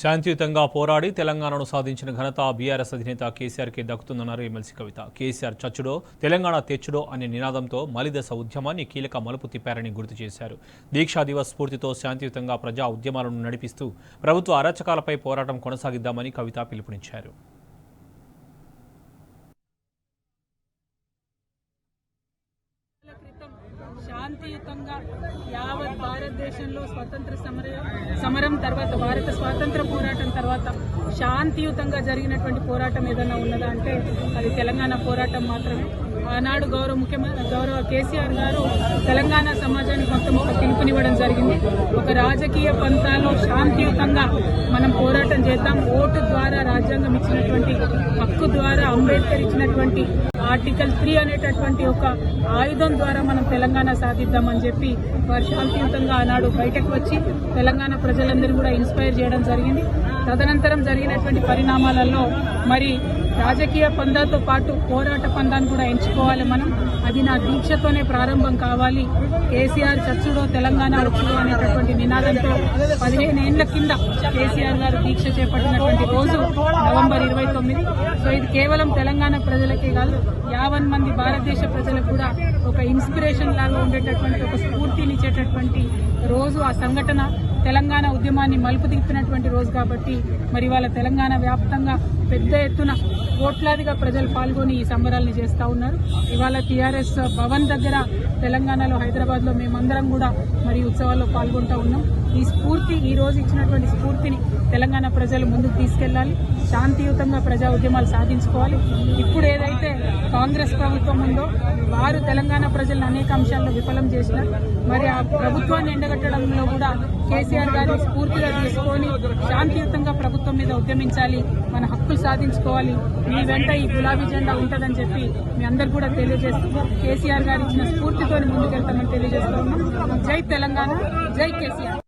శాంతియుతంగా పోరాడి తెలంగాణను సాధించిన ఘనత బీఆర్ఎస్ అధినేత కేసీఆర్కే దక్కుతుందన్నారు ఎమ్మెల్సీ కవిత. కేసీఆర్ చచ్చుడో తెలంగాణ తెచ్చుడో అనే నినాదంతో మలిదశ ఉద్యమాన్ని కీలక మలుపు తిప్పారని గుర్తు చేశారు. దీక్షా దివస్ స్ఫూర్తితో శాంతియుతంగా ప్రజా ఉద్యమాలను నడిపిస్తూ ప్రభుత్వ అరాచకాలపై పోరాటం కొనసాగిద్దామని కవిత పిలుపునిచ్చారు. శాంతియుతంగా యావత్ భారతదేశంలో స్వతంత్ర సమరం తర్వాత భారత స్వాతంత్ర పోరాటం తర్వాత శాంతియుతంగా జరిగినటువంటి పోరాటం ఏదైనా ఉన్నదా అంటే అది తెలంగాణ పోరాటం మాత్రమే. ఆనాడు గౌరవ కేసీఆర్ గారు తెలంగాణ సమాజానికి మొత్తం ఒక పిలుపునివ్వడం జరిగింది. ఒక రాజకీయ పంథాలో శాంతియుతంగా మనం పోరాటం చేద్దాం. ఓటు ద్వారా రాజ్యాంగం ఇచ్చినటువంటి హక్కు ద్వారా అంబేద్కర్ ఇచ్చినటువంటి ఆర్టికల్ 3 అనేటటువంటి ఒక ఆయుధం ద్వారా మనం తెలంగాణ సాధిద్దామని చెప్పి వారు శాంతియుతంగా ఆనాడు బయటకు వచ్చి తెలంగాణ ప్రజలందరూ కూడా ఇన్స్పైర్ చేయడం జరిగింది. తదనంతరం జరిగినటువంటి పరిణామాలలో మరి రాజకీయ పందాతో పాటు పోరాట పందాన్ని కూడా ఎంచుకోవాలి మనం. అది నా దీక్షతోనే ప్రారంభం కావాలి. కేసీఆర్ చచ్చుడో తెలంగాణ వచ్చుడో అనేటటువంటి నినాదంతో 15 ఏళ్ల కింద కేసీఆర్ గారు దీక్ష చేపట్టినటువంటి రోజు నవంబర్ 29. సో ఇది కేవలం తెలంగాణ ప్రజలకే కాదు, 50 మంది భారతదేశ ప్రజలకు కూడా ఒక ఇన్స్పిరేషన్ లాగా ఉండేటటువంటి ఒక స్ఫూర్తినిచ్చేటటువంటి రోజు. ఆ సంఘటన తెలంగాణ ఉద్యమాన్ని మలుపు తిప్పినటువంటి రోజు కాబట్టి మరి వాళ్ళ తెలంగాణ వ్యాప్తంగా పెద్ద ఎత్తున కోట్లాదిగా ప్రజలు పాల్గొని ఈ సంబరాలను చేస్తూ ఉన్నారు. ఇవాళ టీఆర్ఎస్ భవన్ దగ్గర తెలంగాణలో హైదరాబాద్లో మేమందరం కూడా మరి ఉత్సవాల్లో పాల్గొంటూ ఉన్నాం. ఈ స్ఫూర్తి ఈ రోజు ఇచ్చినటువంటి స్ఫూర్తిని తెలంగాణ ప్రజలు ముందుకు తీసుకెళ్లాలి. శాంతియుతంగా ప్రజా ఉద్యమాలు సాధించుకోవాలి. ఇప్పుడు ఏదైతే కాంగ్రెస్ ప్రభుత్వం ఉందో వారు తెలంగాణ ప్రజలను అనేక అంశాల్లో విఫలం చేసినారు. మరి ఆ ప్రభుత్వాన్ని ఎండగట్టడంలో కూడా కేసీఆర్ గారిని స్ఫూర్తిగా తీసుకొని శాంతియుతంగా ప్రభుత్వం మీద ఉద్యమించాలి, మన హక్కులు సాధించుకోవాలి. మీ వెంట ఈ గులాబీ జెండా ఉంటుందని చెప్పి మీ అందరు కూడా తెలియజేస్తూ కేసీఆర్ గారు ఇచ్చిన స్ఫూర్తితో ముందుకెళ్తామని తెలియజేస్తూ ఉన్నాం. జై తెలంగాణ, జై కేసీఆర్.